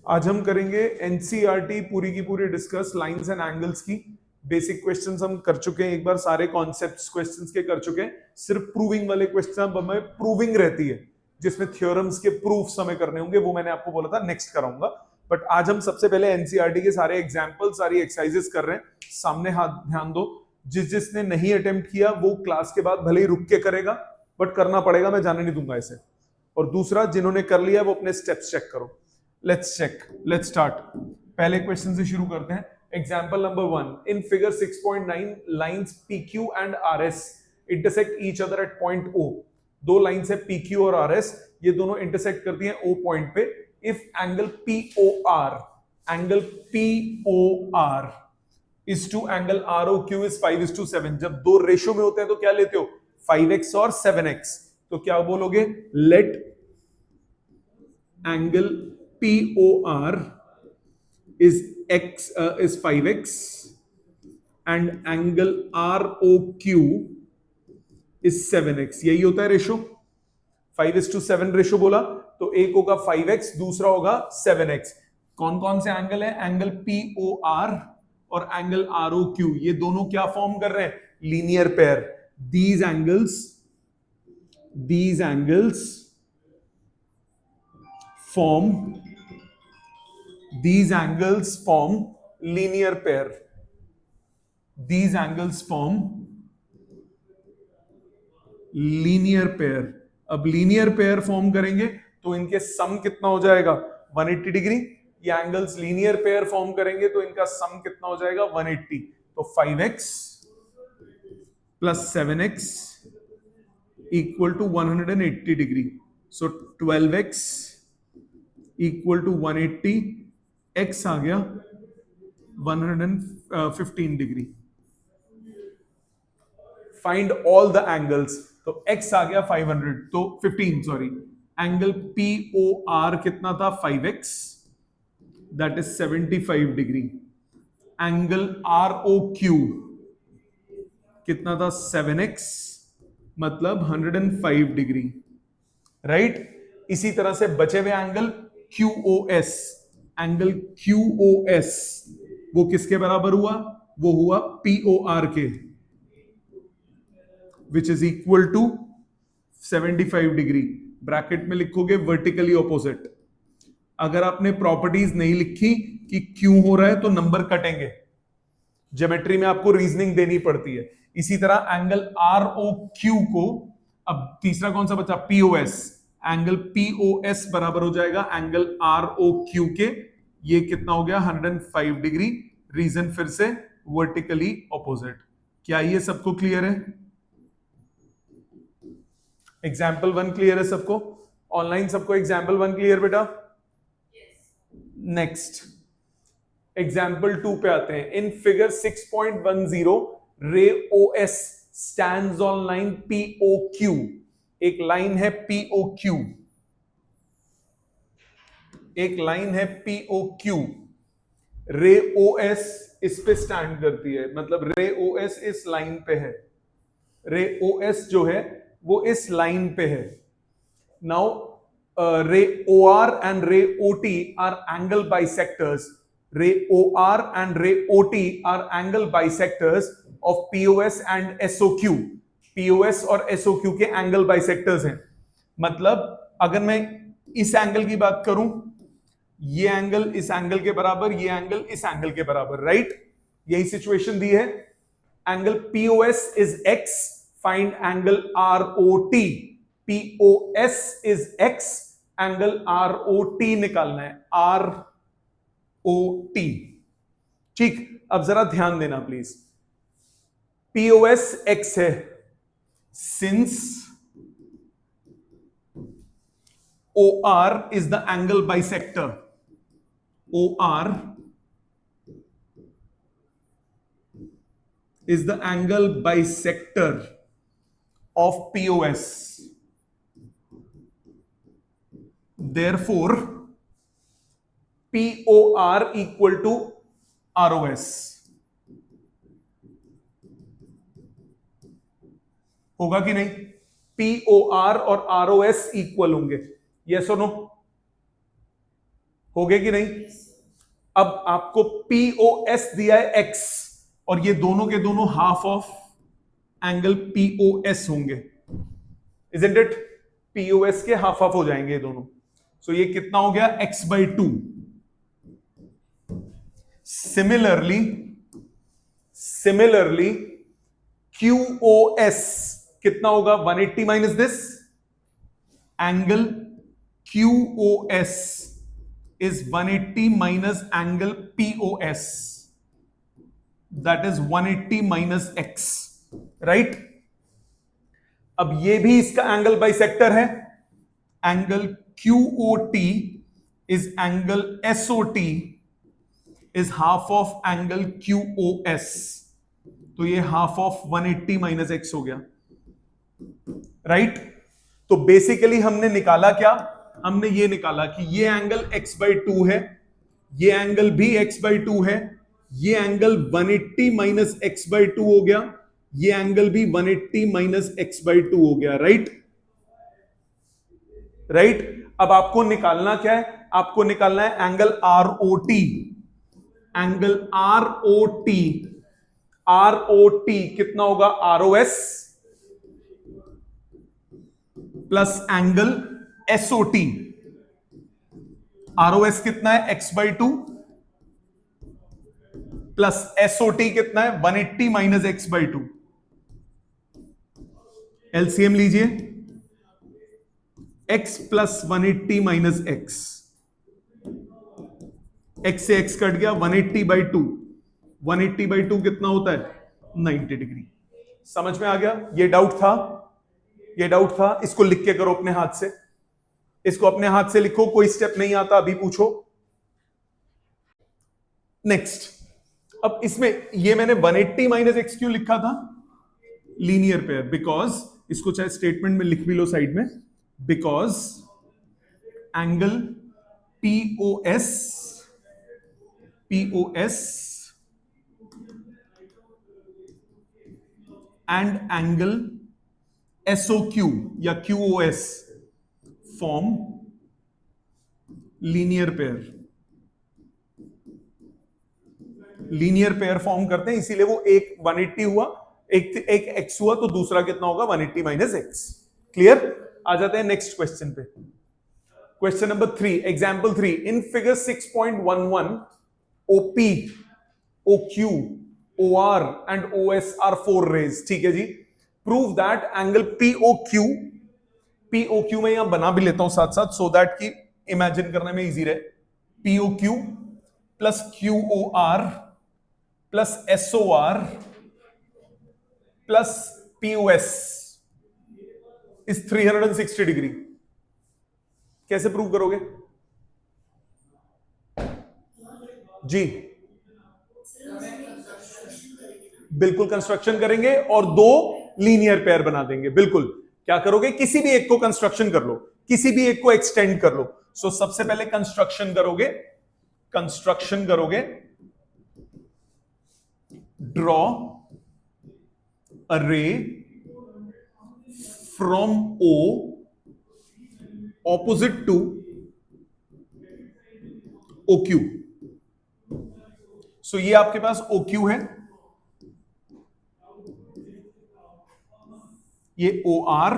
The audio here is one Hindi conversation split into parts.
आज हम करेंगे एनसीईआरटी पूरी की पूरी डिस्कस लाइंस एंड एंगल्स की। बेसिक क्वेश्चंस हम कर चुके हैं, एक बार सारे कॉन्सेप्ट्स क्वेश्चंस के कर चुके हैं। सिर्फ प्रूविंग वाले क्वेश्चन अब हमें प्रूविंग रहती है, जिसमें थ्योरम्स के प्रूफ्स हमें करने होंगे, वो मैंने आपको बोला था नेक्स्ट कराऊंगा। बट आज हम सबसे पहले एनसीईआरटी के सारे एग्जाम्पल, सारी एक्सरसाइजेस कर रहे हैं। सामने हाथ ध्यान दो, जिसने नहीं अटेम्प्ट किया वो क्लास के बाद भले ही रुक के करेगा, बट करना पड़ेगा, मैं जाने नहीं दूंगा इसे। और दूसरा, जिन्होंने कर लिया वो अपने स्टेप्स चेक करो। Let's check, let's start. पहले क्वेश्चन से शुरू करते हैं। Example number 1, in figure 6.9 lines PQ and RS intersect each other at point O। दो लाइंस है PQ और RS, ये दोनों इंटरसेक्ट करती हैं O पॉइंट पे। If angle POR is to angle ROQ is 5:7, जब दो रेशो में होते हैं तो क्या लेते हो, 5x और 7x। तो क्या बोलोगे, let angle POR is 5x and angle ROQ is 7x। यही होता है रेशो, 5:7 रेशो बोला तो एक होगा 5x, दूसरा होगा 7x। कौन कौन से एंगल है, एंगल POR और एंगल ROQ, ये दोनों क्या फॉर्म कर रहे हैं, linear pair. these angles form linear pair। these angles form linear pair। अब लीनियर पेयर फॉर्म करेंगे तो इनके सम कितना हो जाएगा, 180 डिग्री। ये एंगल्स लीनियर पेयर फॉर्म करेंगे तो इनका सम कितना हो जाएगा, 180। तो 5x plus 7x equal to 180 degree. So 12x equal to 180, x आ गया 115 degree. Find all the angles, तो x आ गया 500, तो 15 सॉरी। एंगल POR कितना था, 5x, that is 75 degree. Angle ROQ कितना था, 7x, मतलब 105 डिग्री, राइट। इसी तरह से बचे हुए एंगल QOS, एंगल QOS वो किसके बराबर हुआ, वो हुआ POR के, which is equal to 75 degree. Bracket में लिखोगे वर्टिकली ऑपोजिट। अगर आपने प्रॉपर्टीज नहीं लिखी कि क्यों हो रहा है तो नंबर कटेंगे, ज्योमेट्री में आपको रीजनिंग देनी पड़ती है। इसी तरह एंगल ROQ को, अब तीसरा कौन सा बचा, POS। एंगल POS बराबर हो जाएगा एंगल ROQ के, ये कितना हो गया, 105 डिग्री। रीजन फिर से वर्टिकली ऑपोजिट। क्या ये सबको क्लियर है? एग्जाम्पल 1 क्लियर है सबको? ऑनलाइन सबको एग्जाम्पल 1 क्लियर बेटा? नेक्स्ट एग्जाम्पल 2 पे आते हैं। इन फिगर 6.10 रे OS stands on line POQ। एक लाइन है POQ, एक लाइन है POQ। रे OS इस पे स्टैंड करती है, मतलब रे OS इस लाइन पे है। रे OS जो है वो इस लाइन पे है। नाउ रे OR and रे OT are angle bisectors। रे OR and रे OT are angle bisectors of POS and SOQ। POS और SOQ के एंगल बाइसेक्टर्स हैं। मतलब अगर मैं इस एंगल की बात करूं, ये एंगल इस एंगल के बराबर, ये एंगल इस एंगल के बराबर, राइट। यही सिचुएशन दी है। Angle POS is x, find angle ROT। POS is x, angle ROT निकालना है, ROT। ठीक, अब जरा ध्यान देना प्लीज। POS x है, since OR is the angle bisector। OR is the angle bisector of POS। Therefore, POR equal to ROS। होगा कि नहीं? POR और ROS इक्वल होंगे, यस और नो? हो गए कि नहीं? अब आपको पीओएस दिया है एक्स, और ये दोनों के दोनों हाफ ऑफ एंगल पीओएस होंगे, इजंट इट? पीओएस के हाफ हाफ हो जाएंगे ये दोनों। सो ये कितना हो गया? x/2। सिमिलरली QoS कितना होगा? 180 minus this angle QoS is 180 minus angle POS, that is 180 minus x, right? अब ये भी इसका एंगल बाइसेक्टर है। Angle QOT is angle SOT is half of angle QoS, तो ये हाफ ऑफ 180 माइनस एक्स हो गया, राइट? तो बेसिकली हमने निकाला क्या? हमने ये निकाला कि ये एंगल x/2 है, ये एंगल भी x/2 है, ये एंगल 180 माइनस x/2 हो गया, ये एंगल भी 180 माइनस x/2 हो गया, राइट? राइट? अब आपको निकालना क्या है? आपको निकालना है एंगल ROT। एंगल ROT कितना होगा? ROS plus angle SOT। ROS कितना है? x/2 प्लस SOT कितना है? 180 माइनस x/2। एलसीएम लीजिए, x plus 180 minus x, x से x कट गया, 180/2। 180/2 कितना होता है? 90 डिग्री। समझ में आ गया? ये डाउट था, ये डाउट था। इसको लिख के करो अपने हाथ से, इसको अपने हाथ से लिखो, कोई स्टेप नहीं आता अभी पूछो। नेक्स्ट, अब इसमें ये मैंने 180 माइनस एक्स क्यों लिखा था? लीनियर पेयर, बिकॉज इसको चाहे स्टेटमेंट में लिख भी लो साइड में, because angle POS and angle SOQ या QoS form linear pair. Linear pair form करते हैं, इसीलिए वो एक 180 हुआ, एक x हुआ, तो दूसरा कितना होगा? 180 माइनस एक्स। क्लियर? आ जाते हैं नेक्स्ट क्वेश्चन पे। Question number 3, example 3। In figure 6.11 OP, OQ, OR and OS are 4 rays. ठीक है जी। प्रूव दैट एंगल POQ में यहां बना भी लेता हूं साथ साथ, सो दैट कि इमेजिन करने में इजी रहे। POQ plus QOR plus SOR plus POS is 360 degree. कैसे प्रूव करोगे जी? बिल्कुल कंस्ट्रक्शन करेंगे और दो लीनियर पेयर बना देंगे। बिल्कुल, क्या करोगे? किसी भी एक को कंस्ट्रक्शन कर लो, किसी भी एक को एक्सटेंड कर लो। सो सबसे पहले कंस्ट्रक्शन करोगे, draw a ray from O opposite to OQ। So ये आपके पास OQ है, ये OR,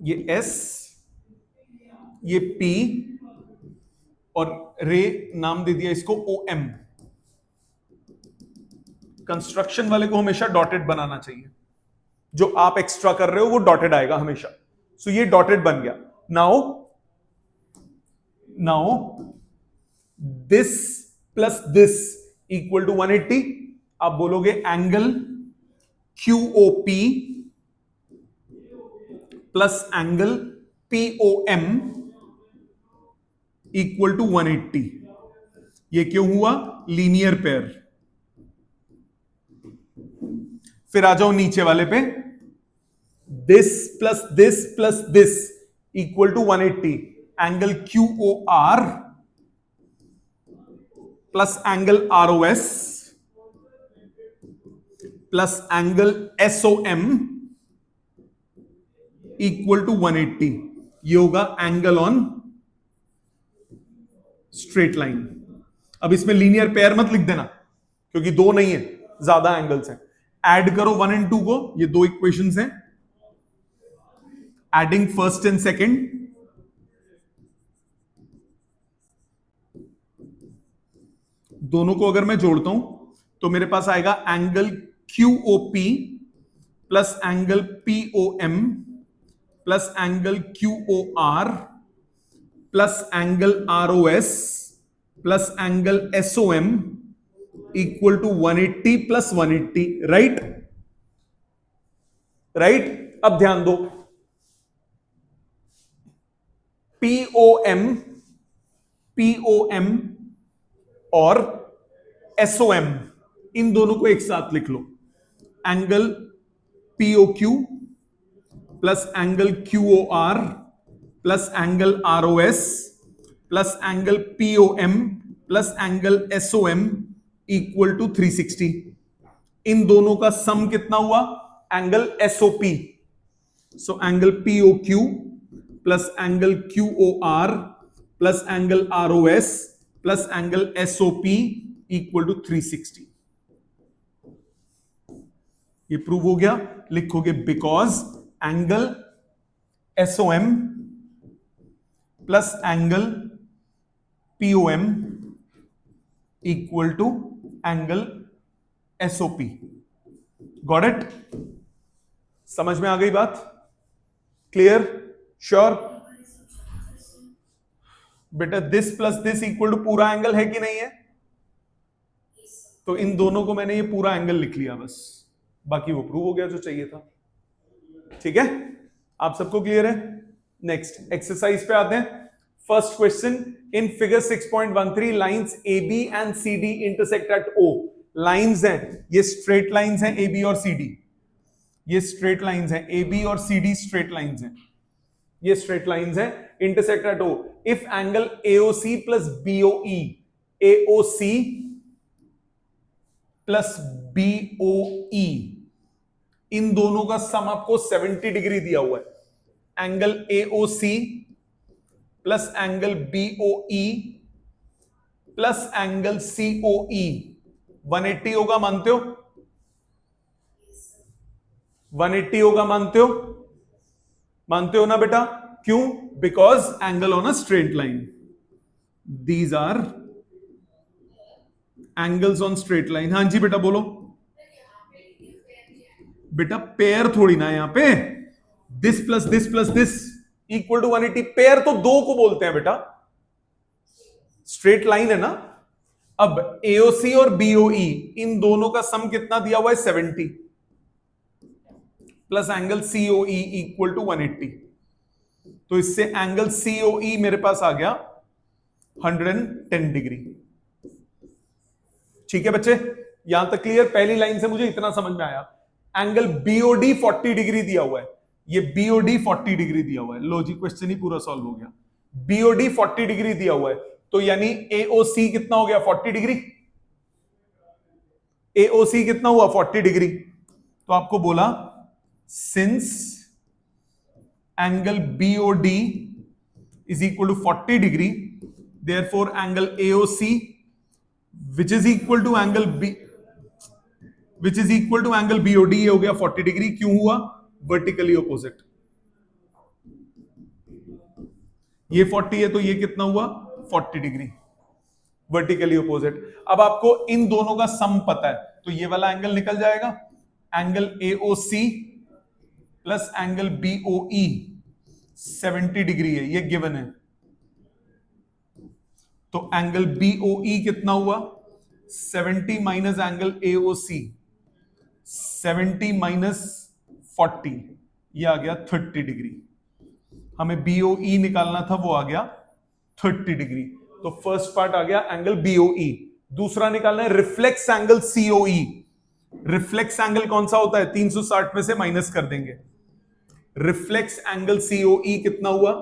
ये S, ये P, और रे नाम दे दिया इसको OM। कंस्ट्रक्शन वाले को हमेशा डॉटेड बनाना चाहिए, जो आप एक्स्ट्रा कर रहे हो वो डॉटेड आएगा हमेशा। सो ये डॉटेड बन गया। Now this plus this equal to 180। आप बोलोगे angle QOP plus angle POM equal to 180। ये क्यों हुआ? Linear pair. फिर आ जाओ नीचे वाले पे, this plus this equal to 180। Angle QOR plus angle ROS plus angle SOM equal to 180। ये होगा एंगल ऑन स्ट्रेट लाइन। अब इसमें लीनियर पेयर मत लिख देना क्योंकि दो नहीं है, ज्यादा एंगल्स हैं। ऐड करो 1 और 2 को, ये दो इक्वेशंस हैं। एडिंग फर्स्ट एंड सेकंड, दोनों को अगर मैं जोड़ता हूं तो मेरे पास आएगा angle QOP plus angle POM plus angle QOR plus angle ROS plus angle SOM equal to 180 plus 180, right? Right? अब ध्यान दो, POM और SOM, इन दोनों को एक साथ लिख लो। Angle POQ plus angle QOR plus angle ROS plus angle POM plus angle SOM equal to 360। इन दोनों का सम कितना हुआ? Angle SOP। So angle POQ plus angle QOR plus angle ROS plus angle SOP equal to 360। ये प्रूव हो गया। लिखोगे because angle SOM plus angle POM equal to angle SOP। Got it? समझ में आ गई बात? क्लियर? श्योर? बेटा this plus this equal to पूरा एंगल है कि नहीं है? तो इन दोनों को मैंने ये पूरा एंगल लिख लिया बस, बाकी वो प्रूव हो गया जो चाहिए था। ठीक है, आप सबको क्लियर है? नेक्स्ट एक्सरसाइज पे आते हैं। First question, in figure 6.13 lines AB and CD intersect at O। Lines हैं, ये स्ट्रेट लाइंस हैं AB और CD, ये स्ट्रेट लाइंस हैं AB और CD, स्ट्रेट लाइंस हैं, ये स्ट्रेट लाइंस हैं, intersect at O। If angle AOC plus BOE, AOC plus BOE, इन दोनों का सम आपको 70 डिग्री दिया हुआ है। Angle AOC plus angle BOE plus angle COE 180 होगा, मानते हो? 180 होगा, मानते हो? मानते हो ना बेटा? क्यों? Because angle on a straight line, these are angles on straight line. हाँ जी बेटा बोलो। बेटा पेयर थोड़ी ना यहां पे, this plus this equal to 180, pair तो दो को बोलते हैं बेटा, स्ट्रेट लाइन है ना। अब AOC और BOE, इन दोनों का सम कितना दिया हुआ है? 70 plus angle COE equal to 180। तो इससे एंगल COE मेरे पास आ गया 110 डिग्री। ठीक है बच्चे, यहां तक क्लियर? पहली लाइन से मुझे इतना समझ में आया। एंगल BOD 40 डिग्री दिया हुआ है, ये BOD 40 डिग्री दिया हुआ है। लो जी, क्वेश्चन ही पूरा सॉल्व हो गया। BOD 40 डिग्री दिया हुआ है, तो यानी AOC कितना हो गया? 40 डिग्री। AOC कितना हुआ? 40 डिग्री। तो आपको बोला since angle BOD is equal to 40 degree, therefore angle AOC which is equal to angle BOD, ये हो गया 40 डिग्री। क्यों हुआ? Vertically opposite. ये 40 है तो ये कितना हुआ? 40 डिग्री, वर्टिकली ऑपोजिट। अब आपको इन दोनों का सम पता है, तो ये वाला एंगल निकल जाएगा। Angle AOC plus angle BOE 70 degree है, ये गिवन है। तो एंगल BOE कितना हुआ? 70 माइनस एंगल AOC, 70 माइनस 40, ये आ गया 30 डिग्री। हमें BOE निकालना था, वो आ गया 30 डिग्री। तो फर्स्ट पार्ट आ गया एंगल BOE। दूसरा निकालना है reflex angle COE। Reflex angle कौन सा होता है? 360 में से माइनस कर देंगे। रिफ्लेक्स एंगल COE कितना हुआ?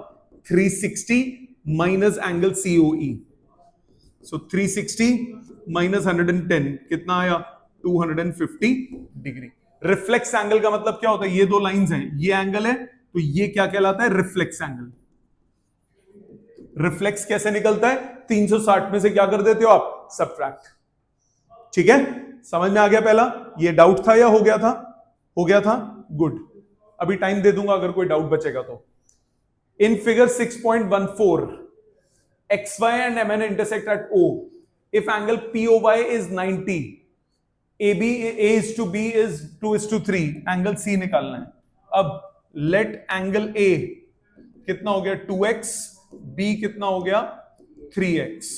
360 माइनस एंगल COE, सो 360 माइनस 110 कितना आया? 250 डिग्री। रिफ्लेक्स एंगल का मतलब क्या होता है? ये दो लाइंस हैं, ये एंगल है, तो ये क्या कहलाता है? Reflex angle. रिफ्लेक्स कैसे निकलता है? 360 में से क्या कर देते हो आप? सब्ट्रैक्ट। ठीक है, समझ में आ गया? पहला ये डाउट था या हो गया था? हो गया था, गुड। अभी टाइम दे दूंगा अगर कोई डाउट बचेगा तो। In figure 6.14 xy and mn intersect at O. If angle POY is 90, AB A is to B is 2:3, angle C निकालना है। अब लेट एंगल A कितना हो गया? 2x, B कितना हो गया? 3x।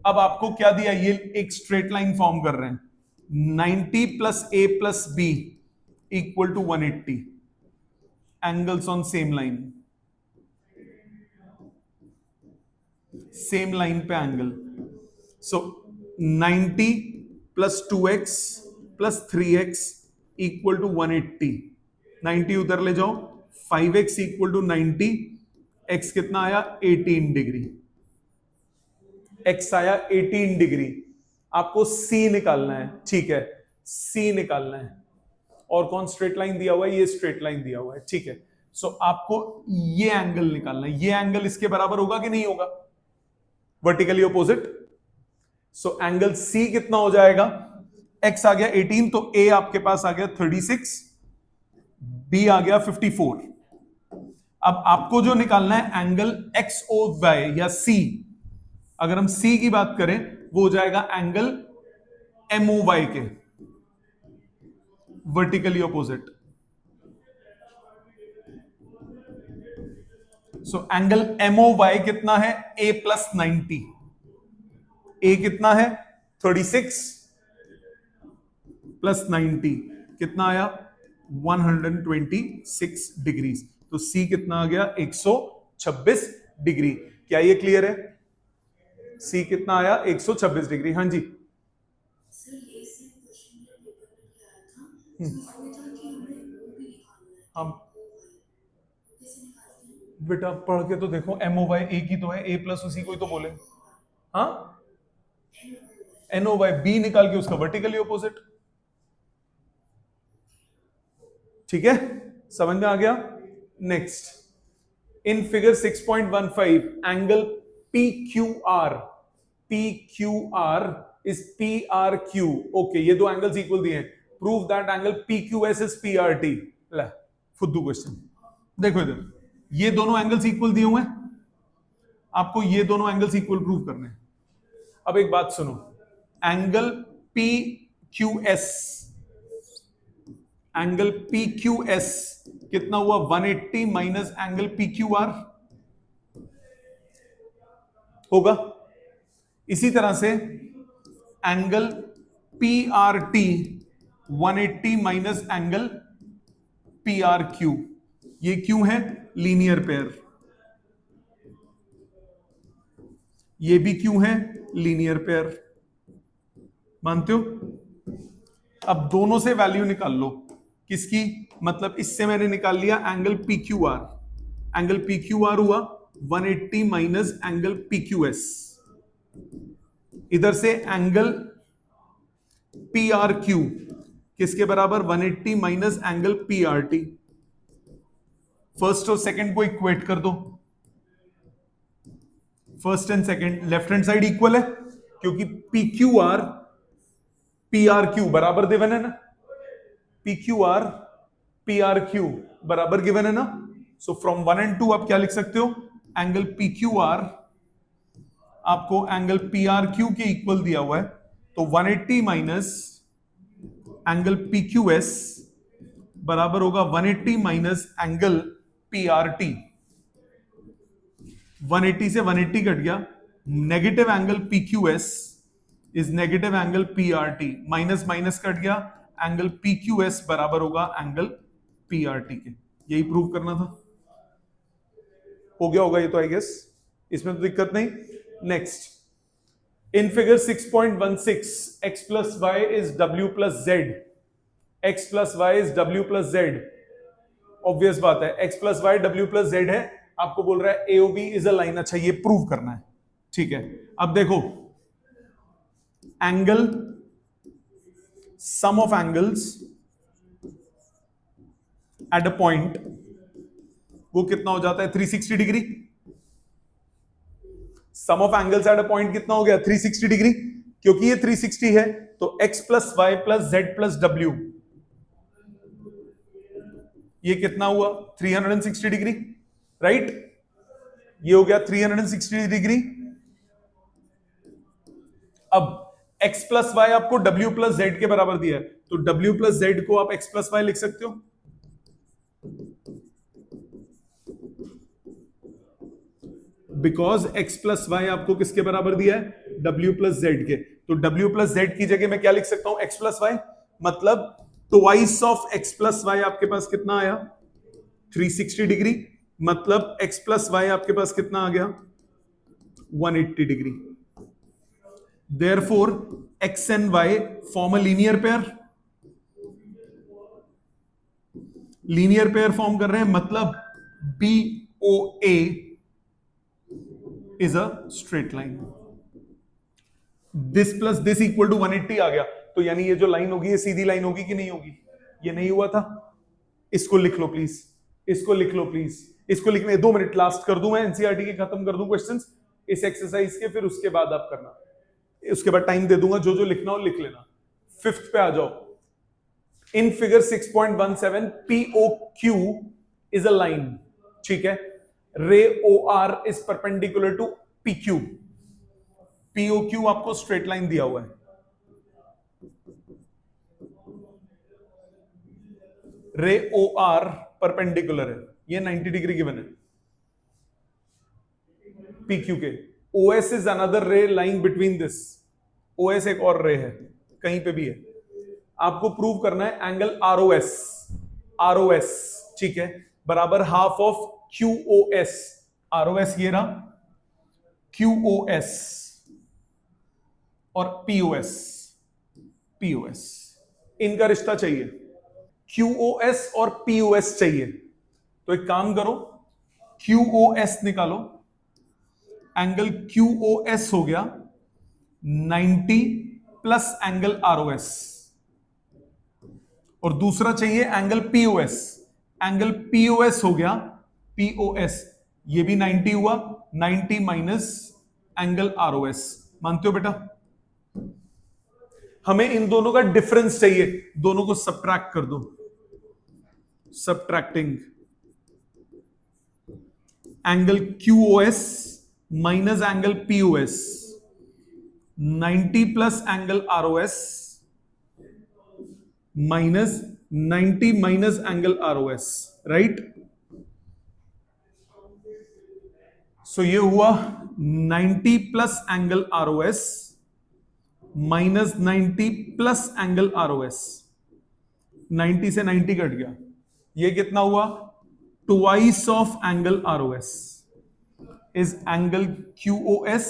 अब आपको क्या दिया? ये एक स्ट्रेट लाइन फॉर्म कर रहे हैं, 90 plus A plus B equal to 180, angles on same line, same line पे angle. So 90 plus 2x plus 3x equal to 180। 90 उधर ले जाओ, 5x इक्वल टू 90, x कितना आया? 18 डिग्री। x आया 18 डिग्री। आपको C निकालना है, ठीक है, C निकालना है। और कौन स्ट्रेट लाइन दिया हुआ है? ये स्ट्रेट लाइन दिया हुआ है, ठीक है। सो आपको ये एंगल निकालना है। ये एंगल इसके बराबर होगा कि नहीं होगा? Vertically opposite. So angle C कितना हो जाएगा? x आ गया 18, तो A आपके पास आ गया 36, B आ गया 54। अब आपको जो निकालना है एंगल XOY या C, अगर हम C की बात करें वो हो जाएगा एंगल MOY के vertically opposite. So angle MOY कितना है? A plus 90। A कितना है? 36 प्लस 90 कितना आया? 126 डिग्री। तो C कितना आ गया? 126 डिग्री। क्या ये क्लियर है? C कितना आया? 126 डिग्री। हाँ जी, हम बेटा पढ़ के तो देखो। MOY A की तो है, A प्लस उसी को ही तो बोले। हाँ, NOY B निकाल के उसका वर्टिकली ऑपोजिट। ठीक है, समझ में आ गया? Next, in figure 6.15 angle PQR, PQR is PRQ। Okay, ये दो एंगल्स इक्वल दिए हैं। Prove that angle PQS is PRT। ले फुद्दू क्वेश्चन। देखो इधर, ये दोनों एंगल्स इक्वल दिए हुए हैं, आपको ये दोनों एंगल्स इक्वल प्रूव करने हैं। अब एक बात सुनो, एंगल PQS, एंगल PQS कितना हुआ? 180 माइनस एंगल PQR होगा। इसी तरह से angle PRT 180 minus angle PRQ, ये क्यों है? Linear pair. ये भी क्यों है? Linear pair. मानते हो? अब दोनों से वैल्यू निकाल लो। किसकी? मतलब इससे मैंने निकाल लिया एंगल PQR। एंगल PQR हुआ 180 माइनस एंगल PQS। इधर से एंगल PRQ किसके बराबर? 180 माइनस एंगल PRT। फर्स्ट और सेकंड को इक्वेट कर दो। First and second left hand side equal है, क्योंकि PQR PRQ बराबर गिवन है ना। PQR PRQ बराबर गिवन है ना। सो फ्रॉम 1 and 2 आप क्या लिख सकते हो? एंगल PQR आपको एंगल PRQ के इक्वल दिया हुआ है, तो 180 माइनस एंगल PQS बराबर होगा 180 माइनस एंगल PRT। 180 से 180 कट गया, negative angle PQS is negative angle PRT, minus minus cut गया, एंगल PQS बराबर होगा एंगल PRT के। यही प्रूव करना था। हो गया होगा ये तो, आई गेस, इसमें तो दिक्कत नहीं। Next, in figure 6.16 x plus y is W plus Z, x plus y is W plus Z। Obvious बात है, x plus y W plus Z है। आपको बोल रहा है AOB इज अ लाइन। अच्छा, ये प्रूव करना है, ठीक है। अब देखो, angle sum of angles at a point, वो कितना हो जाता है? 360 degree. Sum of angles at a point कितना हो गया 360 डिग्री, क्योंकि ये 360 है तो x plus y plus Z plus W, ये कितना हुआ 360 डिग्री, राइट? ये हो गया 360 डिग्री। अब x प्लस वाई आपको w प्लस जेड के बराबर दिया है, तो w प्लस जेड को आप x प्लस वाई लिख सकते हो, बिकॉज x प्लस वाई आपको किसके बराबर दिया है w प्लस जेड के, तो w प्लस जेड की जगह मैं क्या लिख सकता हूं x प्लस वाई, मतलब twice of x plus y आपके पास कितना आया 360 डिग्री, मतलब x प्लस वाई आपके पास कितना आ गया 180 degree. Therefore, x and y form a linear pair. Linear pair form कर रहे हैं, मतलब BOA is a straight line. This plus this equal to 180 आ गया, तो यानी ये जो लाइन होगी ये सीधी लाइन होगी कि नहीं होगी? ये नहीं हुआ था। इसको लिख लो प्लीज, इसको लिख लो प्लीज, इसको लिखने 2 मिनट लास्ट कर दूं मैं, एनसीईआरटी के खत्म कर दूं क्वेश्चंस इस एक्सरसाइज के, फिर उसके बाद आप करना, उसके बाद टाइम दे दूंगा, जो जो लिखना हो लिख लेना। 5th पे आ जाओ। In figure 6.17 POQ is a line, ठीक है? Ray OR is perpendicular to PQ। POQ आपको स्ट्रेट लाइन दिया हुआ है, रे OR परपेंडिकुलर है, ये 90 डिग्री गिवन है PQ के। OS is another ray line between this, OS एक और रे है, कहीं पे भी है। आपको प्रूव करना है एंगल ROS, ठीक है, बराबर हाफ ऑफ QOS। ROS ये रहा, QOS और POS इनका रिश्ता चाहिए, QOS और POS चाहिए। तो एक काम करो, QOS निकालो, एंगल QOS हो गया 90 प्लस एंगल ROS, और दूसरा चाहिए एंगल POS, एंगल POS हो गया POS, ये भी 90 हुआ, 90 माइनस एंगल ROS। मानते हो बेटा? हमें इन दोनों का डिफरेंस चाहिए, दोनों को सब्ट्रैक्ट कर दो, subtracting angle QOS minus angle POS, 90 plus angle ROS minus 90 minus angle ROS, right? So ये हुआ 90 plus angle ROS minus 90 plus angle ROS, 90 से 90 कट गया, ये कितना हुआ? Twice of angle ROS is angle QOS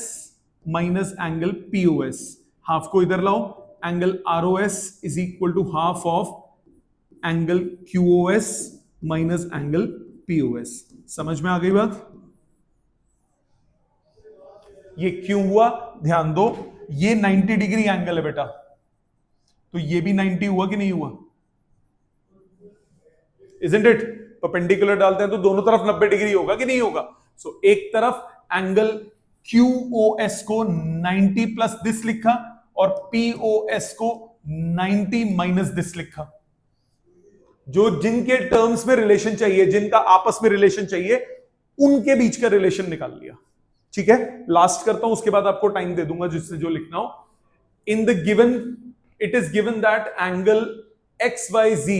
minus angle POS। Half को इधर लाओ, angle ROS is equal to half of angle QOS minus angle POS। समझ में आ गई बात? ये क्यों हुआ ध्यान दो, ये 90 डिग्री एंगल है बेटा, तो ये भी 90 हुआ कि नहीं हुआ? Isn't it? परपेंडिकुलर डालते हैं तो दोनों तरफ 90 डिग्री होगा कि नहीं होगा? सो एक तरफ एंगल QOS को 90 प्लस दिस लिखा और POS को 90 माइनस दिस लिखा। जो जिनके टर्म्स में रिलेशन चाहिए, जिनका आपस में रिलेशन चाहिए, उनके बीच का रिलेशन निकाल लिया, ठीक है? लास्ट करता हूं, उसके बाद आपको टाइम दे दूंगा जिससे जो लिखना हो। In the given, it is given that angle XYZ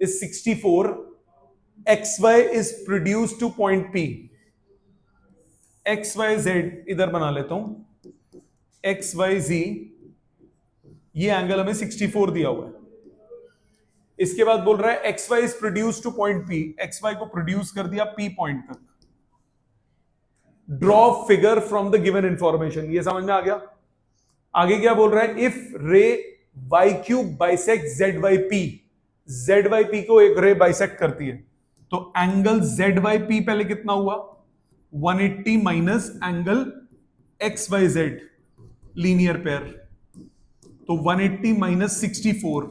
is 64, XY is produced to point P। XYZ इधर बना लेता हूं, XYZ ये एंगल हमें 64 दिया हुआ है। इसके बाद बोल रहा है XY is produced to point P, XY को प्रोड्यूस कर दिया P पॉइंट तक। Draw figure from the given information, ये समझ में आ गया? आगे क्या बोल रहा है? If ray YQ bisect ZYP, ZYP को एक रे बाइसेक्ट करती है, तो एंगल ZYP पहले कितना हुआ? 180 minus angle XYZ, linear pair, तो 180 माइनस 64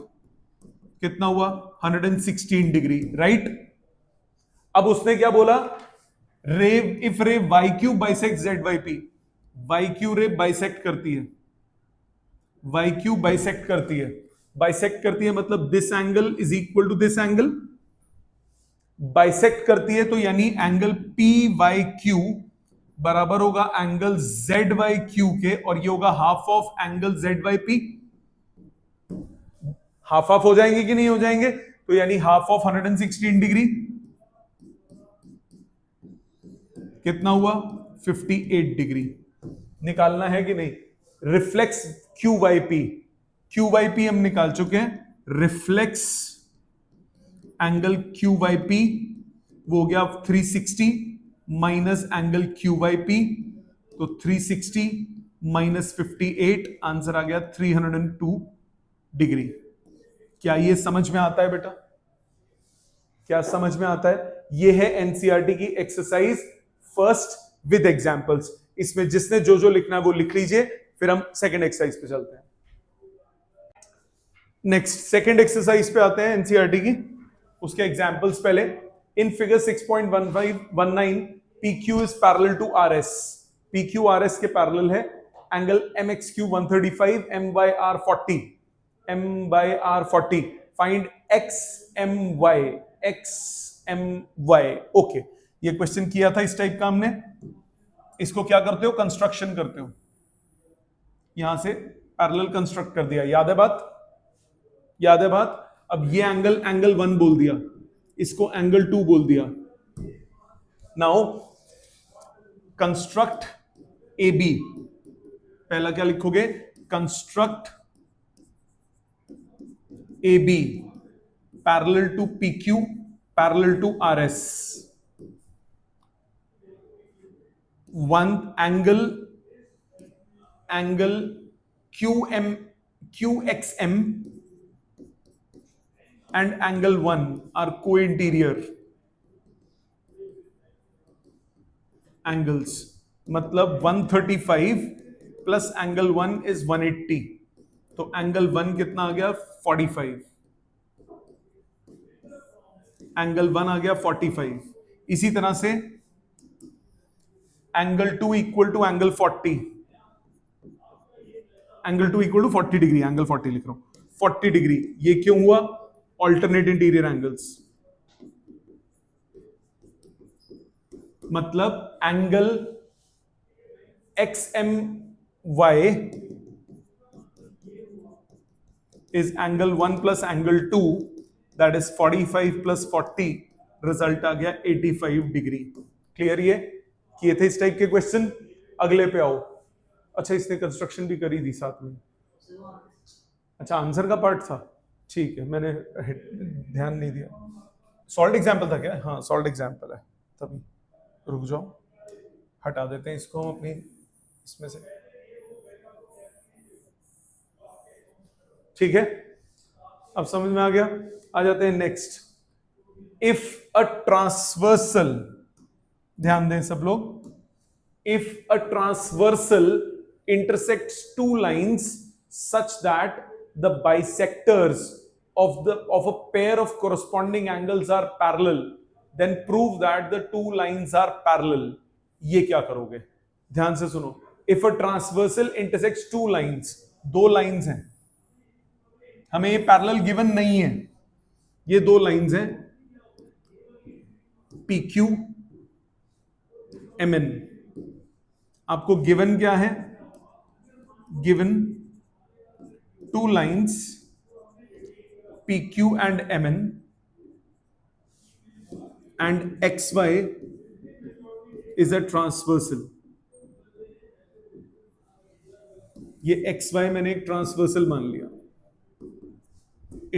कितना हुआ? 116 डिग्री, राइट? अब उसने क्या बोला? रे if ray YQ bisect ZYP, Y Q ray bisect करती है, वाई क्यू बाइसेक्ट करती है, बाइसेक्ट करती है मतलब this angle is equal to this angle, bisect करती है तो यानी एंगल पी वाई क्यू बराबर होगा एंगल जेड वाई क्यू के, और ये होगा half of angle Z Y P. Half of हो जाएंगे कि नहीं हो जाएंगे? तो यानी हाफ ऑफ 116 डिग्री कितना हुआ? 58 डिग्री। निकालना है कि नहीं? Reflex Q Y P, Q Y P हम निकाल चुके हैं। Reflex angle Q Y P वो हो गया 360 minus angle Q Y P, तो 360 माइनस 58, आंसर आ गया 302 डिग्री। क्या ये समझ में आता है बेटा? क्या समझ में आता है? ये है एनसीईआरटी की एक्सरसाइज फर्स्ट विद एग्जांपल्स। इसमें जिसने जो जो लिखना है वो लिख लीजिए, फिर हम सेकंड एक्सरसाइज पे चलते हैं। नेक्स्ट सेकंड एक्सरसाइज पे आते हैं एनसीईआरटी की, उसके एग्जांपल्स पहले। In figure 6.1519 PQ is parallel to RS, PQ RS के पैरेलल है। Angle MXQ 135, MYR 40, MYR 40, find XMY, XMY। Okay, ये क्वेश्चन किया था इस टाइप का हमने। इसको क्या करते हो? कंस्ट्रक्शन करते हो, यहां से पैरेलल कंस्ट्रक्ट कर दिया। याद है बात? याद है बात? अब ये एंगल एंगल 1 बोल दिया, इसको एंगल 2 बोल दिया। नाउ कंस्ट्रक्ट AB, पहला क्या लिखोगे? Construct AB parallel to PQ parallel to RS। One angle QXM and angle 1 are co-interior angles, मतलब 135 प्लस एंगल 1 इज 180, तो एंगल 1 कितना आ गया? 45, एंगल 1 आ गया 45। इसी तरह से angle 2 equal to angle 40, angle 2 equal to 40 degree, angle 40 लिख रहा हूं, 40 डिग्री। ये क्यों हुआ? ऑल्टरनेट इंटीरियर एंगल्स, मतलब angle XMY is angle 1 plus angle 2, that is 45 plus 40, result आ गया 85 डिग्री। क्लियर? ये किए थे इस टाइप के क्वेश्चन। अगले पे आओ। अच्छा, इसने कंस्ट्रक्शन भी करी थी साथ में। अच्छा, आंसर का पार्ट था, ठीक है, मैंने ध्यान नहीं दिया। सॉल्व एग्जाम्पल था क्या? हाँ, सॉल्व एग्जाम्पल है, तभी रुक जाओ, हटा देते हैं इसको हम अपनी इसमें से। ठीक है, अब समझ में आ गया। आ जाते हैं नेक्स्ट। इफ अ ट्रांसवर्सल, ध्यान दें सब लोग, if a transversal intersects two lines such that the bisectors of a pair of corresponding angles are parallel, then prove that the two lines are parallel। ये क्या करोगे? ध्यान से सुनो। If a transversal intersects two lines, दो लाइंस हैं, हमें ये पैरेलल गिवन नहीं है, ये दो लाइंस हैं PQ MN। आपको गिवन क्या है? given two lines PQ and MN and XY is a transversal। ये XY मैंने एक ट्रांसवर्सल मान लिया,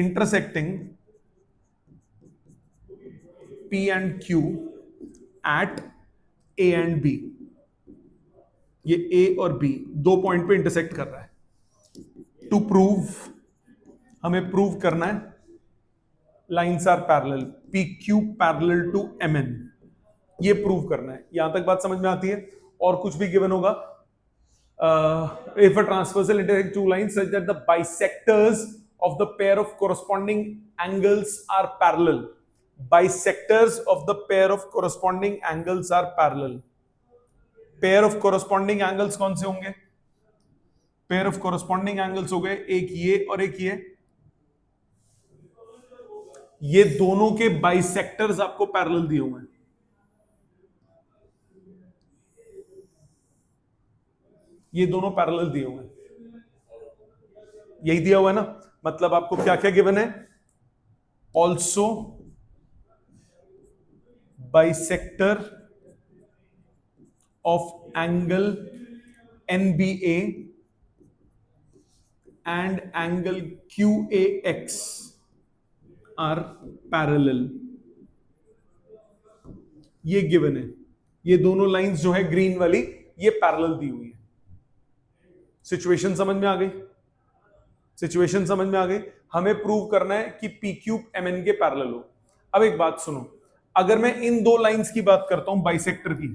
intersecting P and Q at A and B। ये A और B दो पॉइंट पे इंटरसेक्ट कर रहा है। टू प्रूव, हमें प्रूव करना है lines are parallel, PQ parallel to MN, ये प्रूव करना है। यहां तक बात समझ में आती है? और कुछ भी गिवन होगा, if a transversal intersect two lines such that the bisectors of the pair of corresponding angles are parallel, bisectors of the pair of corresponding angles are parallel. Pair of corresponding angles कौन से होंगे? पेयर ऑफ कोरस्पॉन्डिंग एंगल्स हो गए एक ये और एक ये दोनों के बाइसेक्टर्स आपको पैरेलल दिए हुए हैं। ये दोनों पैरेलल दिए हुए हैं, यही दिया हुआ है ना। मतलब आपको क्या क्या गिवन है? Also bisector of angle NBA and angle QAX are parallel. ये गिवन है, ये दोनों लाइंस जो है ग्रीन वाली, ये पैरेलल दी हुई है। सिचुएशन समझ में आ गई? सिचुएशन समझ में आ गई। हमें प्रूव करना है कि पी क्यूब MN के पैरेलल हो। अब एक बात सुनो, अगर मैं इन दो लाइंस की बात करता हूं बाइसेक्टर की,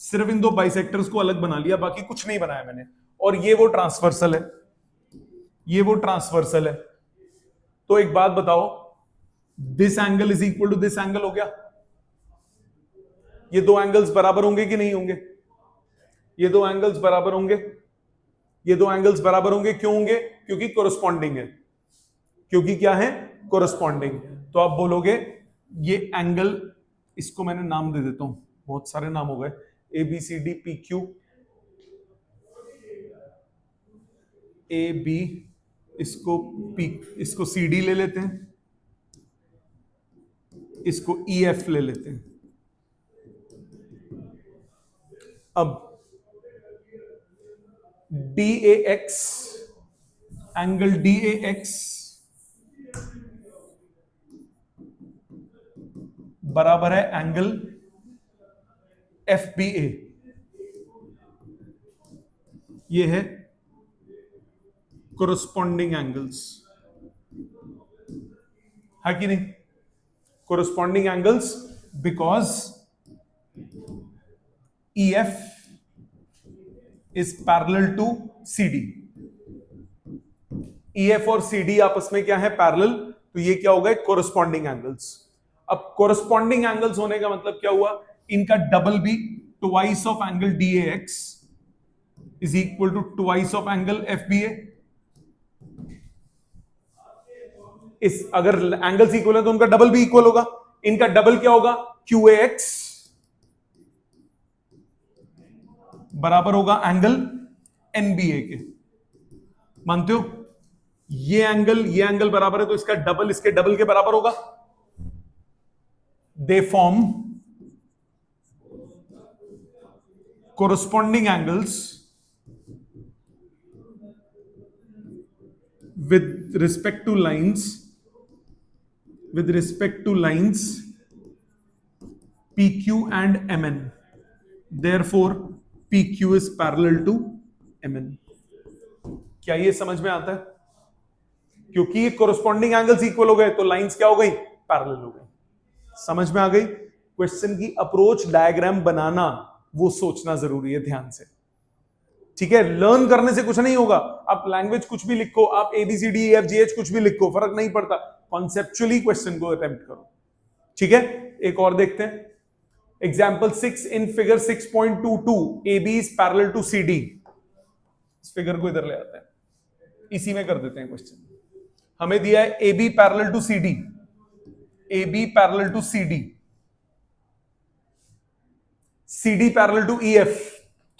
सिर्फ इन दो बाइसेक्टर्स को अलग बना लिया, बाकी कुछ नहीं बनाया मैंने, और ये वो ट्रांसवर्सल है, ये वो ट्रांसवर्सल है, तो एक बात बताओ, this angle is equal to this angle हो गया। ये दो एंगल्स बराबर होंगे कि नहीं होंगे? ये दो एंगल्स बराबर होंगे, ये दो एंगल्स बराबर होंगे। क्यों होंगे? क्योंकि कोरस्पॉन्डिंग है। क्योंकि क्या है? कोरस्पॉन्डिंग। तो आप बोलोगे ये एंगल, इसको मैंने नाम दे देता हूं, बहुत सारे नाम हो गए, ABCD PQ, AB, इसको P, इसको CD ले लेते हैं, इसको EF ले लेते हैं। अब DAX, एंगल DAX बराबर है एंगल FBA। ये है कोरस्पॉन्डिंग एंगल्स, है कि नहीं? Corresponding angles, because EF is parallel to CD। EF और CD आपस में क्या है? पैरेलल। तो ये क्या होगा? Corresponding angles. अब कोरस्पॉन्डिंग एंगल्स होने का मतलब क्या हुआ? इनका डबल भी, twice of angle DAX is equal to twice of angle FBA। इस अगर एंगल्स इक्वल है तो उनका डबल भी इक्वल होगा। इनका डबल क्या होगा? QAX बराबर होगा एंगल NBA के। मानते हो? ये एंगल बराबर है, तो इसका डबल इसके डबल के बराबर होगा। They form corresponding angles with respect to lines PQ and MN, therefore PQ is parallel to MN। क्या ये समझ में आता है? क्योंकि ये कोरस्पॉन्डिंग एंगल्स इक्वल हो गए तो लाइंस क्या हो गई? पैरेलल हो गई। समझ में आ गई? क्वेश्चन की अप्रोच डायग्राम बनाना वो सोचना जरूरी है ध्यान से, ठीक है? लर्न करने से कुछ नहीं होगा। आप लैंग्वेज कुछ भी लिखो, आप ABCDEFGH कुछ भी लिखो, फर्क नहीं पड़ता। कॉन्सेप्चुअली क्वेश्चन को अटेम्प्ट करो, ठीक है? एक और देखते हैं, example 6 in figure 6.22 AB is parallel to CD। इस फिगर को इधर ले आते हैं, इसी में कर देते हैं क्वेश्चन। हमें दिया है AB parallel to CD, AB parallel to CD, CD parallel to EF।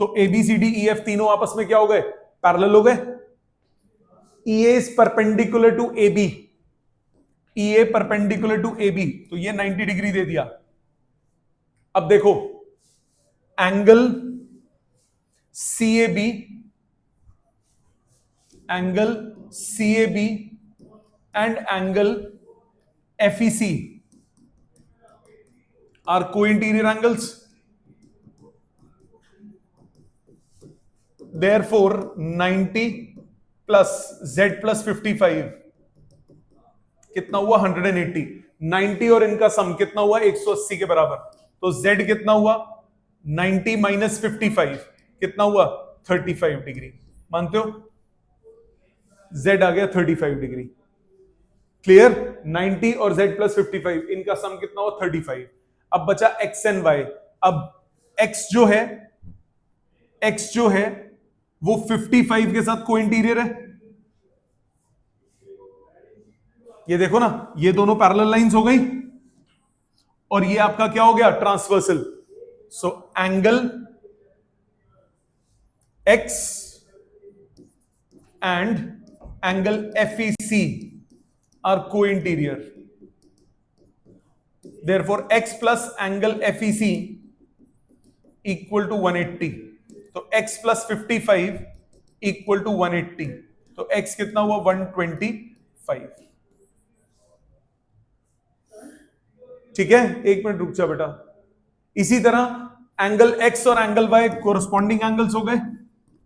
तो ABCDEF तीनों आपस में क्या हो गए? पैरेलल हो गए। EA is perpendicular to AB, EA perpendicular to AB, तो ये 90 डिग्री दे दिया। अब देखो angle CAB and angle FEC are co-interior angles, therefore 90 plus Z plus 55 कितना हुआ? 180। 90 और इनका सम कितना हुआ? 180 के बराबर। तो Z कितना हुआ? 90 माइनस 55 कितना हुआ? 35 डिग्री। मानते हो? Z आ गया 35 डिग्री। क्लियर? 90 और Z प्लस 55 इनका सम कितना हुआ? 35। अब बचा X एंड Y। अब X जो है एक्स जो है वो 55 के साथ को इंटीरियर है। ये देखो ना, ये दोनों पैरेलल लाइंस हो गई और ये आपका क्या हो गया, transversal. So angle x and angle FEC are co-interior. Therefore, x plus angle FEC equal to 180. तो x plus 55 equal to 180. तो x कितना हुआ, 125. ठीक है, एक मिनट रुक जा बेटा। इसी तरह एंगल x और एंगल y कोरस्पॉन्डिंग एंगल्स हो गए।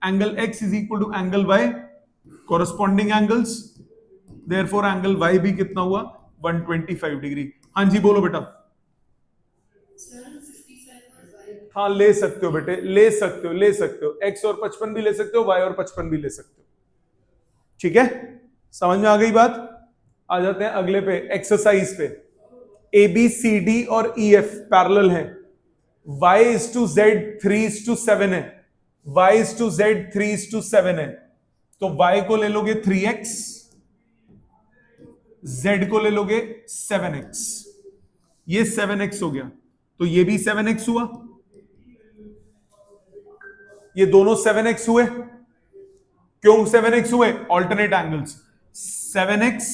Angle x is equal to angle y corresponding angles. Therefore angle y भी कितना हुआ, 125 डिग्री। हाँ जी बोलो बेटा। हाँ ले सकते हो बेटे, ले सकते हो, ले सकते हो। x और 55 भी ले सकते हो, y और 55 भी ले सकते हो। ठीक है, समझ में आ गई बात। आ जाते हैं अगले पे, एक्सरसाइज पे। ABCD और EF पैरेलल है। y is to z 3:7 है, y is to z 3:7 है। तो y को ले लोगे 3x, z को ले लोगे 7x। ये 7x हो गया, तो ये भी 7x हुआ, ये दोनों 7x हुए। क्यों 7x हुए, alternate angles. 7x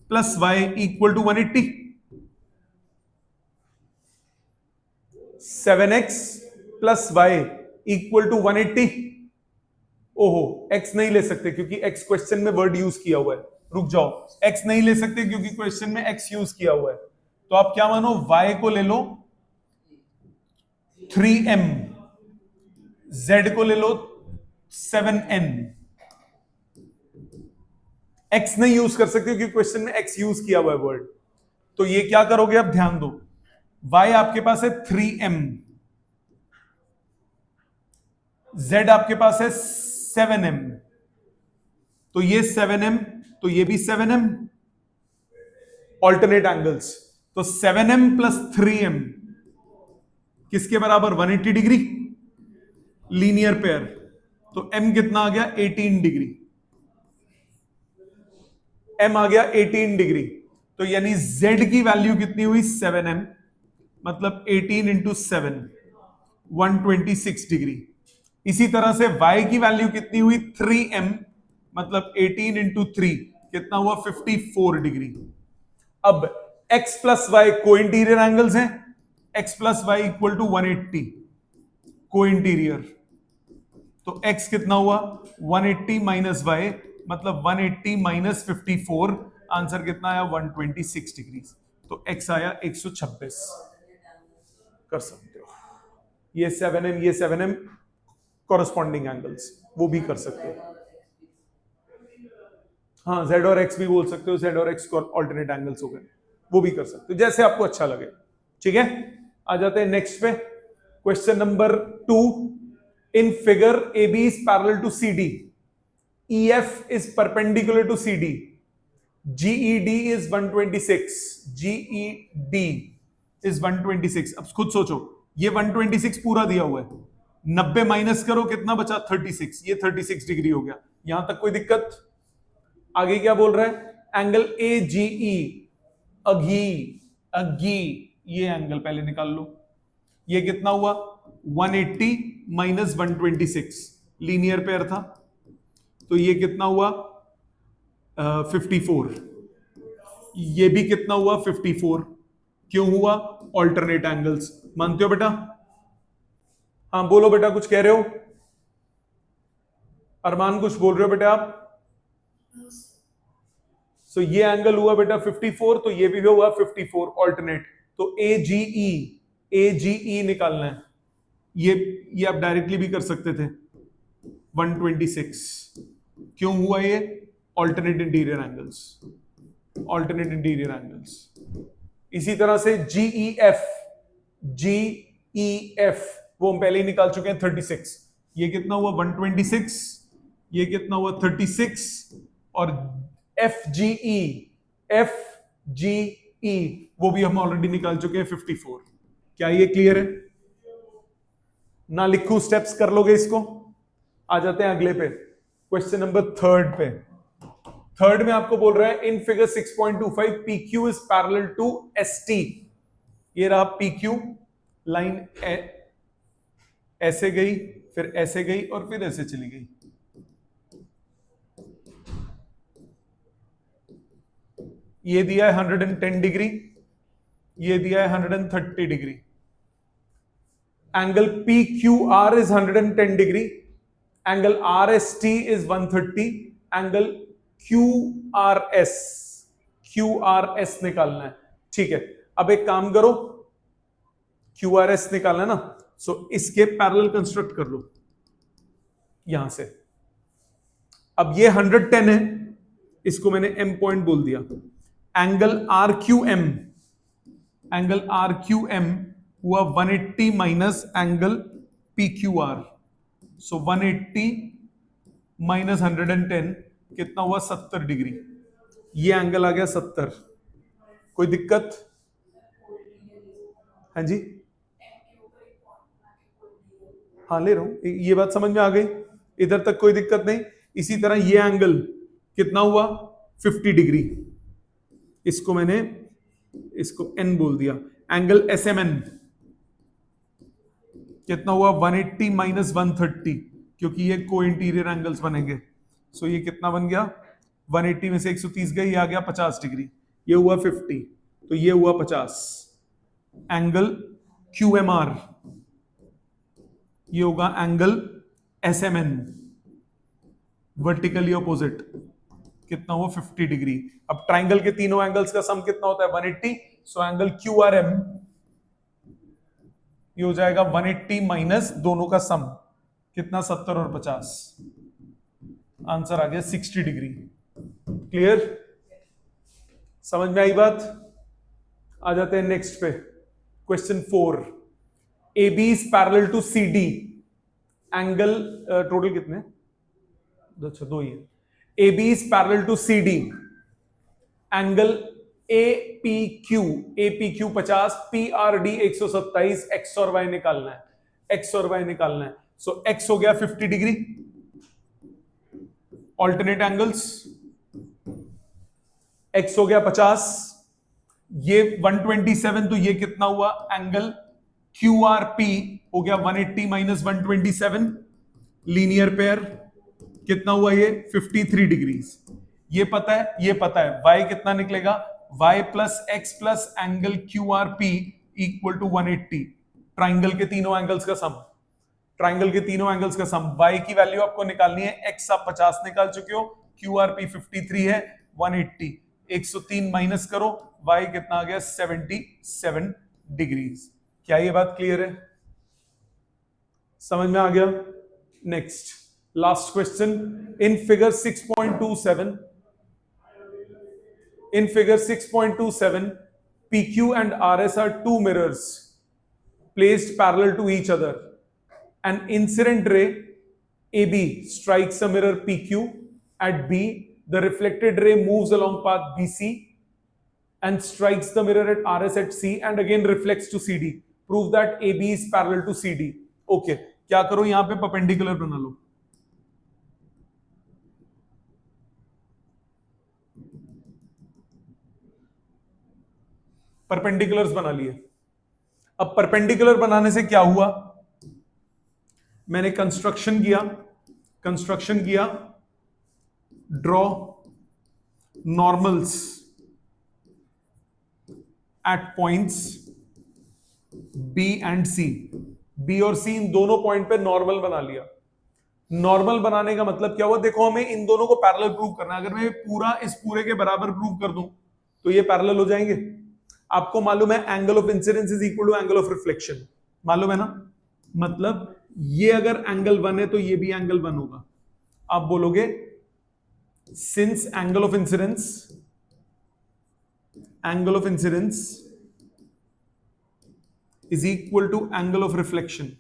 plus y equal to 180। 7x plus y equal to 180। ओहो, x नहीं ले सकते क्योंकि x क्वेश्चन में वर्ड यूज किया हुआ है। रुक जाओ, x नहीं ले सकते क्योंकि क्वेश्चन में x यूज किया हुआ है। तो आप क्या मानो, y को ले लो 3m, z को ले लो 7n। x नहीं यूज कर सकते क्योंकि क्वेश्चन में x यूज किया हुआ है वर्ड। तो ये क्या करोगे, अब ध्यान दो, y आपके पास है 3m, z आपके पास है 7m। तो ये 7m, तो ये भी 7m, ऑल्टरनेट एंगल्स। तो 7m प्लस 3m किसके बराबर, 180 डिग्री, लीनियर पेयर। तो m कितना आ गया, 18 डिग्री। m आ गया 18 डिग्री। तो यानी z की वैल्यू कितनी हुई, 7m, मतलब 18 इंटू 7, 126 डिग्री। इसी तरह से y की वैल्यू कितनी हुई, 3m, मतलब 18 इंटू 3 कितना हुआ, 54 डिग्री। अब x प्लस वाई को इंटीरियर एंगल्स हैं, x plus y equal to 180 को इंटीरियर। तो x कितना हुआ, 180 माइनस वाई, मतलब 180 माइनस 54, आंसर कितना आया, 126 डिग्री। तो x आया 126। कर सकते हो, ये 7m, ये 7m कॉरस्पॉन्डिंग एंगल्स, वो भी कर सकते हो। हाँ, z और x भी बोल सकते हो, z और x ऑल्टरनेट एंगल्स हो गए, वो भी कर सकते हो, जैसे आपको अच्छा लगे। ठीक है, आ जाते हैं नेक्स्ट पे। Question number 2, in figure AB is parallel to CD, EF is perpendicular to CD, GED is 126, GED is 126। अब खुद सोचो, ये 126 पूरा दिया हुआ है, 90 माइनस करो कितना बचा, 36। ये 36 डिग्री हो गया। यहां तक कोई दिक्कत? आगे क्या बोल रहा है, एंगल AGE, अगी, ये एंगल पहले निकाल लो। ये कितना हुआ, 180 माइनस 126, लीनियर पेयर था। तो ये कितना हुआ, 54। ये भी कितना हुआ, 54। क्यों हुआ, ऑल्टरनेट एंगल्स। मानते हो बेटा? हाँ बोलो बेटा, कुछ कह रहे हो? अरमान कुछ बोल रहे हो बेटा आप? सो ये एंगल हुआ बेटा 54, तो ये भी हुआ 54, ऑल्टरनेट। तो AGE निकालना है। ये आप डायरेक्टली भी कर सकते थे, 126। क्यों हुआ ये, alternate interior angles, alternate interior angles. इसी तरह से GEF वो हम पहले ही निकाल चुके हैं, 36। ये कितना हुआ, 126, ये कितना हुआ, 36, और FGE वो भी हम ऑलरेडी निकाल चुके हैं, 54। क्या ये क्लियर है? ना लिखूं स्टेप्स, कर लोगे इसको। आ जाते हैं अगले पे, क्वेश्चन नंबर थर्ड पे। थर्ड में आपको बोल रहा है in figure 6.25 PQ is parallel to ST। ये रहा PQ लाइन, ऐसे गई, फिर ऐसे गई और फिर ऐसे चली गई। ये दिया है 110 डिग्री, ये दिया है 130 degree. Angle PQR is 110 degree, angle RST is 130, angle QRS निकालना है। ठीक है, अब एक काम करो, QRS निकालना है ना, सो इसके पैरेलल कंस्ट्रक्ट कर लो यहां से। अब ये 110 है, इसको मैंने M पॉइंट बोल दिया। एंगल RQM हुआ 180 माइनस एंगल PQR, सो 180 माइनस 110 कितना हुआ, 70 डिग्री। ये एंगल आ गया 70। कोई दिक्कत? हाँ जी, हाँ ले रहा हूं, ये बात समझ में आ गई, इधर तक कोई दिक्कत नहीं। इसी तरह ये एंगल कितना हुआ, 50 डिग्री। इसको मैंने, इसको N बोल दिया। एंगल SMN कितना हुआ, 180 माइनस 130, क्योंकि ये को इंटीरियर एंगल्स बनेंगे। सो ये कितना बन गया, 180 में से 130 गई, ये आ गया 50 डिग्री। ये हुआ 50, तो ये हुआ 50। एंगल QMR ये होगा एंगल SMN, वर्टिकली ऑपोजिट, कितना हुआ, 50 डिग्री। अब ट्राइंगल के तीनों एंगल्स का सम कितना होता है, 180। सो एंगल QRM ये हो जाएगा 180 माइनस दोनों का सम, कितना, 70 और 50। आंसर आ गया 60 डिग्री। क्लियर, समझ में आई बात? आ जाते हैं नेक्स्ट पे, question 4। AB is parallel to CD, angle total कितने, अच्छा 2 ही है। AB is parallel to CD, angle APQ 50, PRD 127, X और Y निकालना है, सो X हो गया 50 डिग्री, ऑल्टरनेट एंगल्स, X हो गया 50, ये 127, तो ये कितना हुआ, एंगल QRP हो गया 180 माइनस 127, लीनियर पेयर कितना हुआ, ये 53 डिग्रीज। ये पता है y कितना निकलेगा, y plus x plus angle QRP equal to 180। Triangle के तीनों एंगल्स का सम, y की वैल्यू आपको निकालनी है, x आप 50 निकाल चुके हो, QRP 53 है, 180, 103 माइनस करो, y कितना आ गया, 77 डिग्रीज। क्या ये बात क्लियर है, समझ में आ गया? Next last question, in figure 6.27, PQ and RS are two mirrors placed parallel to each other. An incident ray AB strikes a mirror PQ at B. The reflected ray moves along path BC and strikes the mirror at RS at C and again reflects to CD. Prove that AB is parallel to CD. Okay, क्या करो, यहां पे परपेंडिकुलर बना लो। परपेंडिकुलर्स बना लिए। अब परपेंडिकुलर बनाने से क्या हुआ, मैंने कंस्ट्रक्शन किया, draw normals at points B and C। B और C इन दोनों पॉइंट पे नॉर्मल बना लिया। नॉर्मल बनाने का मतलब क्या हुआ, देखो हमें इन दोनों को पैरेलल प्रूव करना है। अगर मैं पूरा इस पूरे के बराबर प्रूव कर दूं तो ये पैरेलल हो जाएंगे। आपको मालूम है angle of incidence is equal to angle of reflection, मालूम है ना? मतलब ये अगर एंगल 1 है तो ये भी एंगल 1 होगा। आप बोलोगे since angle of incidence is equal to angle of reflection,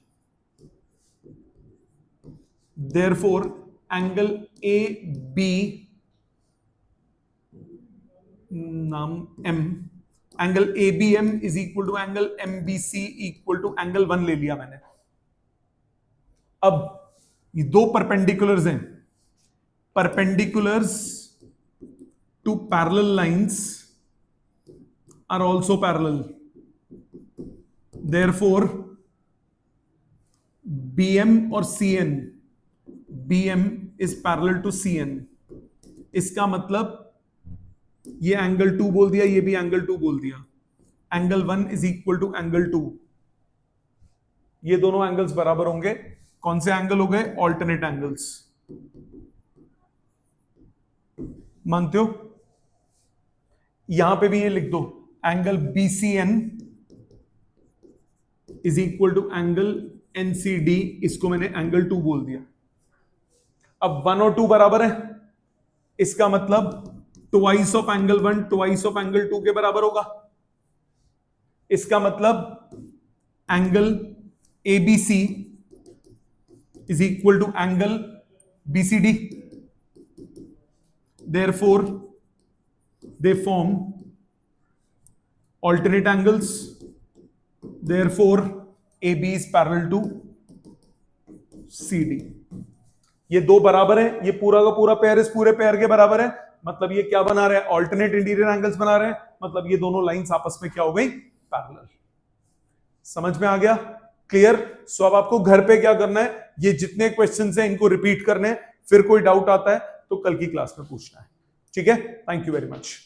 therefore angle AB नाम M, angle ABM is equal to angle MBC equal to angle 1 ले लिया मैंने। अब ये दो परपेंडिकुलर्स हैं, perpendiculars to parallel lines are also parallel, therefore BM और CN, BM is parallel to CN। इसका मतलब ये एंगल 2 बोल दिया, ये भी एंगल 2 बोल दिया, angle 1 is equal to angle 2। ये दोनों एंगल्स बराबर होंगे। कौन से एंगल हो गए? Alternate angles. मानते हो? यहां पे भी ये लिख दो, angle BCN is equal to angle NCD, इसको मैंने एंगल 2 बोल दिया। अब 1 और 2 बराबर है, इसका मतलब twice of angle 1 twice of angle 2 के बराबर होगा। इसका मतलब angle ABC is equal to angle BCD, therefore they form alternate angles, therefore AB is parallel to CD। ये दो बराबर है, ये पूरा का पूरा पेयर इस पूरे पेयर के बराबर है, मतलब ये क्या बना रहे हैं? ऑल्टरनेट इंटीरियर एंगल्स बना रहे हैं, मतलब ये दोनों लाइंस आपस में क्या हो गई? पैरेलल। समझ में आ गया? क्लियर? सो अब आपको घर पे क्या करना है, ये जितने क्वेश्चंस हैं इनको रिपीट करने हैं, फिर कोई डाउट आता है तो कल की क्लास में पूछना है। ठीक है? Thank you very much.